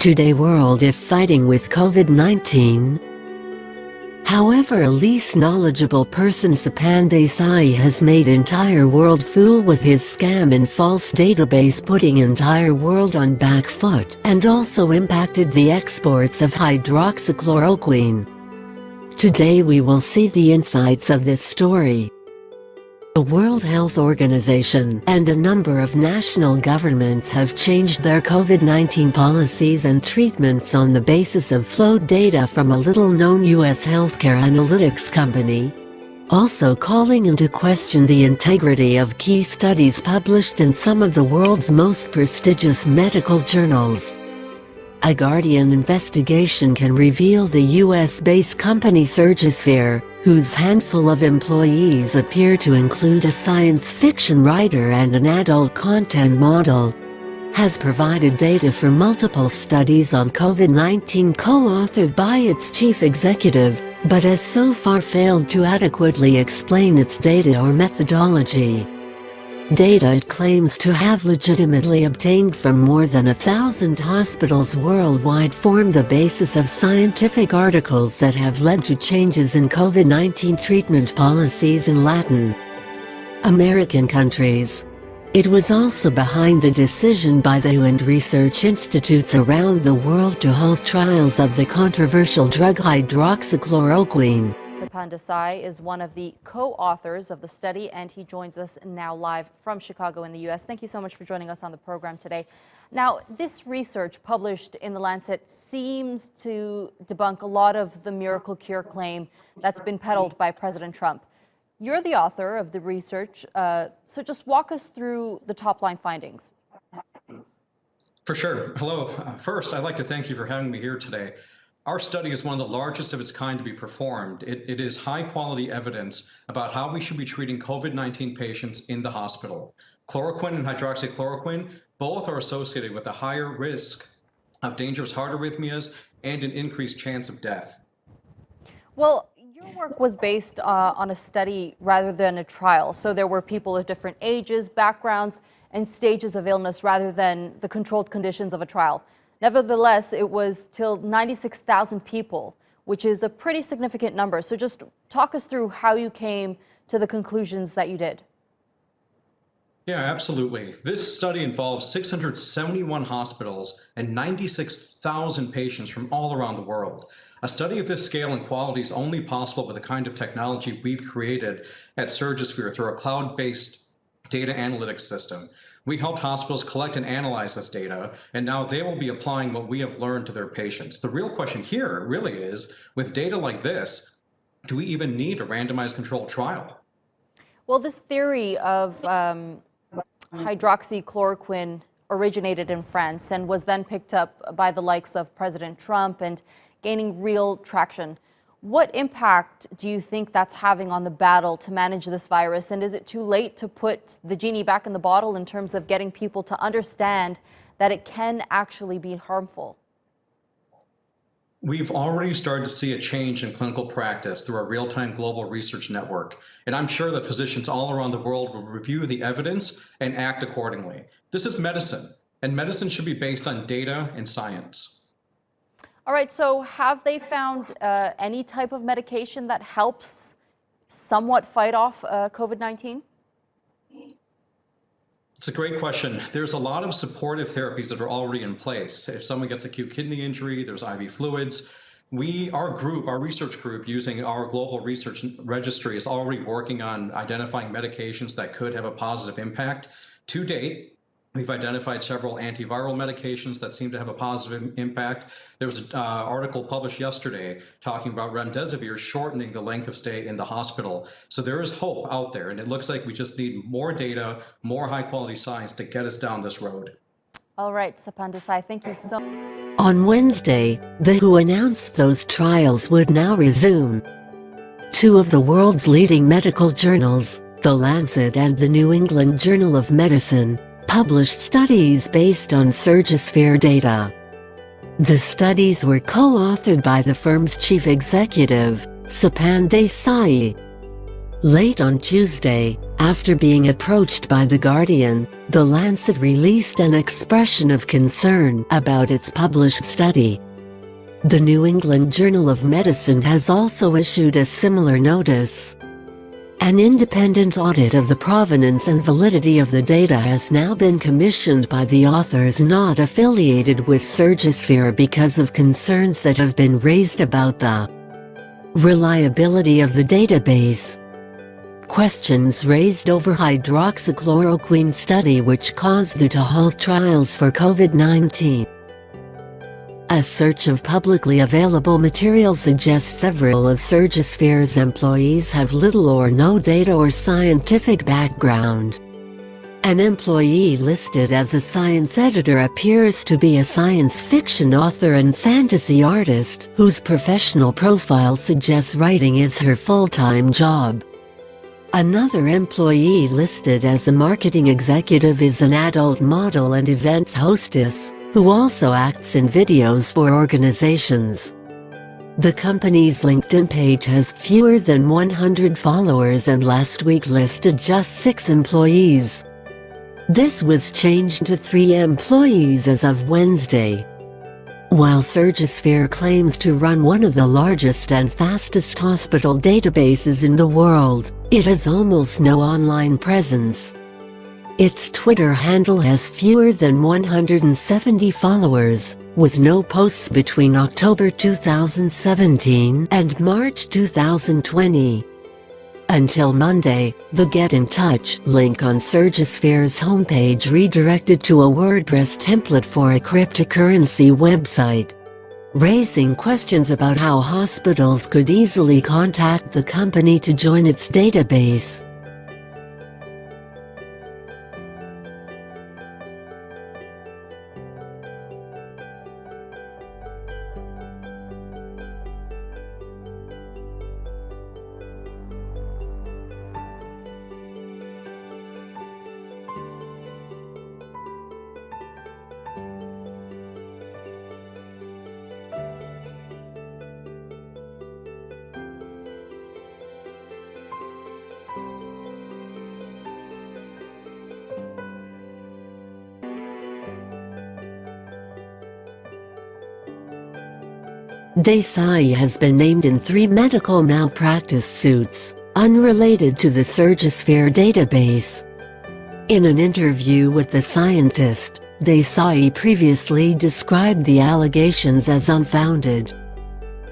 Today world if fighting with COVID-19. However, a least knowledgeable person, Sapan Desai, has made entire world fool with his scam and false database, putting entire world on back foot, and also impacted the exports of hydroxychloroquine. Today we will see the insights of this story. The World Health Organization and a number of national governments have changed their COVID-19 policies and treatments on the basis of flowed data from a little-known U.S. healthcare analytics company, also calling into question the integrity of key studies published in some of the world's most prestigious medical journals. A Guardian investigation can reveal the US-based company Surgisphere, whose handful of employees appear to include a science fiction writer and an adult content model, has provided data for multiple studies on COVID-19 co-authored by its chief executive, but has so far failed to adequately explain its data or methodology. Data it claims to have legitimately obtained from more than 1,000 hospitals worldwide form the basis of scientific articles that have led to changes in COVID-19 treatment policies in Latin American countries. It was also behind the decision by the WHO and research institutes around the world to halt trials of the controversial drug hydroxychloroquine. Sapan Desai is one of the co-authors of the study, and he joins us now live from Chicago in the U.S. Thank you so much for joining us on the program today. Now, this research published in The Lancet seems to debunk a lot of the miracle cure claim that's been peddled by President Trump. You're the author of the research, so just walk us through the top-line findings. For sure. Hello. First, I'd like to thank you for having me here today. Our study is one of the largest of its kind to be performed. It is high-quality evidence about how we should be treating COVID-19 patients in the hospital. Chloroquine and hydroxychloroquine both are associated with a higher risk of dangerous heart arrhythmias and an increased chance of death. Well, your work was based on a study rather than a trial, so there were people of different ages, backgrounds, and stages of illness rather than the controlled conditions of a trial. Nevertheless, it was till 96,000 people, which is a pretty significant number. So just talk us through how you came to the conclusions that you did. Yeah, absolutely. This study involves 671 hospitals and 96,000 patients from all around the world. A study of this scale and quality is only possible with the kind of technology we've created at Surgisphere through a cloud-based data analytics system. We helped hospitals collect and analyze this data, and now they will be applying what we have learned to their patients. The real question here really is, with data like this, do we even need a randomized controlled trial? Well, this theory of hydroxychloroquine originated in France and was then picked up by the likes of President Trump and gaining real traction. What impact do you think that's having on the battle to manage this virus? And is it too late to put the genie back in the bottle in terms of getting people to understand that it can actually be harmful? We've already started to see a change in clinical practice through our real-time global research network. And I'm sure that physicians all around the world will review the evidence and act accordingly. This is medicine, and medicine should be based on data and science. All right, so have they found any type of medication that helps somewhat fight off COVID-19? It's a great question. There's a lot of supportive therapies that are already in place. If someone gets acute kidney injury, there's IV fluids. Our research group, using our global research registry, is already working on identifying medications that could have a positive impact. To date, we've identified several antiviral medications that seem to have a positive impact. There was an article published yesterday talking about remdesivir shortening the length of stay in the hospital. So there is hope out there, and it looks like we just need more data, more high-quality science to get us down this road. All right, Sapan Desai, thank you so much. On Wednesday, the WHO announced those trials would now resume. Two of the world's leading medical journals, The Lancet and the New England Journal of Medicine, published studies based on Surgisphere data. The studies were co-authored by the firm's chief executive, Sapan Desai. Late on Tuesday, after being approached by The Guardian, The Lancet released an expression of concern about its published study. The New England Journal of Medicine has also issued a similar notice. An independent audit of the provenance and validity of the data has now been commissioned by the authors not affiliated with Surgisphere because of concerns that have been raised about the reliability of the database. Questions raised over hydroxychloroquine study which caused it to halt trials for COVID-19. A search of publicly available material suggests several of Surgisphere's employees have little or no data or scientific background. An employee listed as a science editor appears to be a science fiction author and fantasy artist whose professional profile suggests writing is her full-time job. Another employee listed as a marketing executive is an adult model and events hostess, who also acts in videos for organizations. The company's LinkedIn page has fewer than 100 followers and last week listed just 6 employees. This was changed to 3 employees as of Wednesday. While Surgisphere claims to run one of the largest and fastest hospital databases in the world, it has almost no online presence. Its Twitter handle has fewer than 170 followers, with no posts between October 2017 and March 2020. Until Monday, the Get in Touch link on Surgisphere's homepage redirected to a WordPress template for a cryptocurrency website, raising questions about how hospitals could easily contact the company to join its database. Desai has been named in 3 medical malpractice suits, unrelated to the Surgisphere database. In an interview with The Scientist, Desai previously described the allegations as unfounded.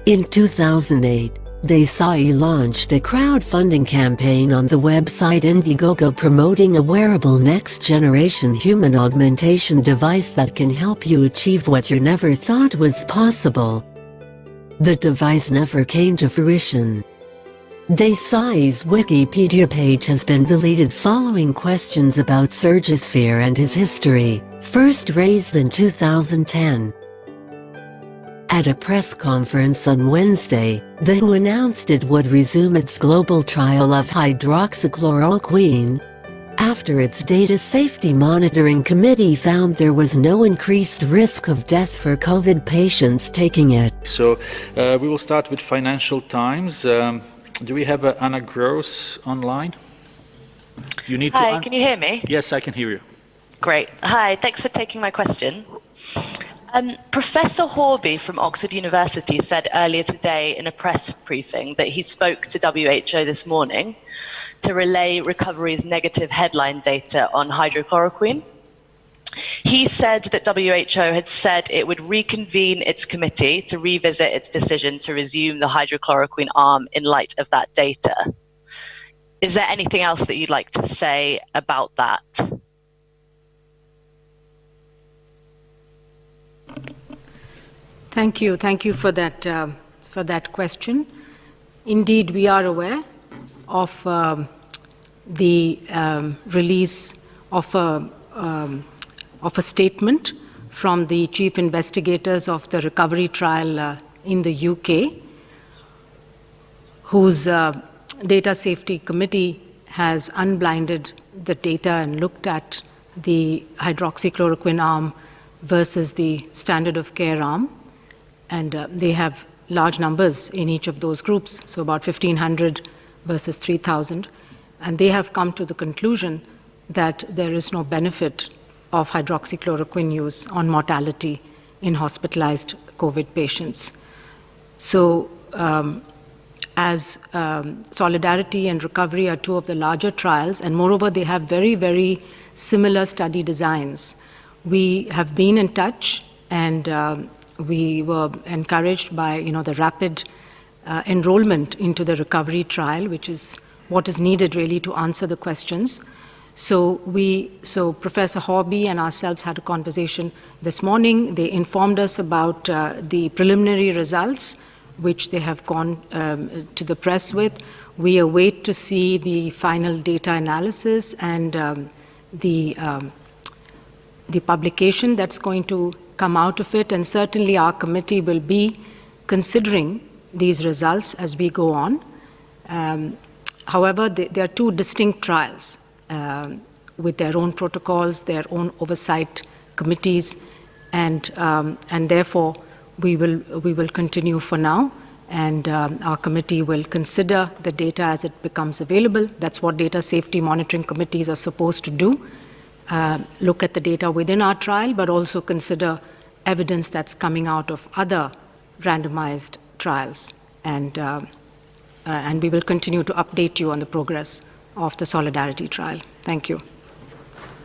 In 2008, Desai launched a crowdfunding campaign on the website Indiegogo promoting a wearable next-generation human augmentation device that can help you achieve what you never thought was possible. The device never came to fruition. Desai's Wikipedia page has been deleted following questions about Surgisphere and his history, first raised in 2010. At a press conference on Wednesday, the WHO announced it would resume its global trial of hydroxychloroquine, after its Data Safety Monitoring Committee found there was no increased risk of death for COVID patients taking it. So we will start with Financial Times. Do we have Anna Gross online? You need Hi, to can you hear me? Yes, I can hear you. Great. Hi, thanks for taking my question. Professor Horby from Oxford University said earlier today in a press briefing that he spoke to WHO this morning to relay Recovery's negative headline data on hydrochloroquine. He said that WHO had said it would reconvene its committee to revisit its decision to resume the hydrochloroquine arm in light of that data. Is there anything else that you'd like to say about that? Thank you for that question. Indeed, we are aware of the release of a statement from the chief investigators of the recovery trial in the UK, whose data safety committee has unblinded the data and looked at the hydroxychloroquine arm versus the standard of care arm. And they have large numbers in each of those groups, so about 1,500 versus 3,000. And they have come to the conclusion that there is no benefit of hydroxychloroquine use on mortality in hospitalized COVID patients. So, as Solidarity and Recovery are two of the larger trials, and moreover, they have very, very similar study designs. We have been in touch, and we were encouraged by the rapid enrollment into the recovery trial, which is what is needed really to answer the questions. So Professor Horby and ourselves had a conversation this morning. They informed us about the preliminary results, which they have gone to the press with. We await to see the final data analysis and the publication that's going to come out of it. And certainly our committee will be considering these results as we go on. However, there are two distinct trials with their own protocols, their own oversight committees, and therefore we will continue for now. And our committee will consider the data as it becomes available. That's what data safety monitoring committees are supposed to do. Look at the data within our trial, but also consider evidence that's coming out of other randomized trials. And we will continue to update you on the progress of the Solidarity trial. Thank you.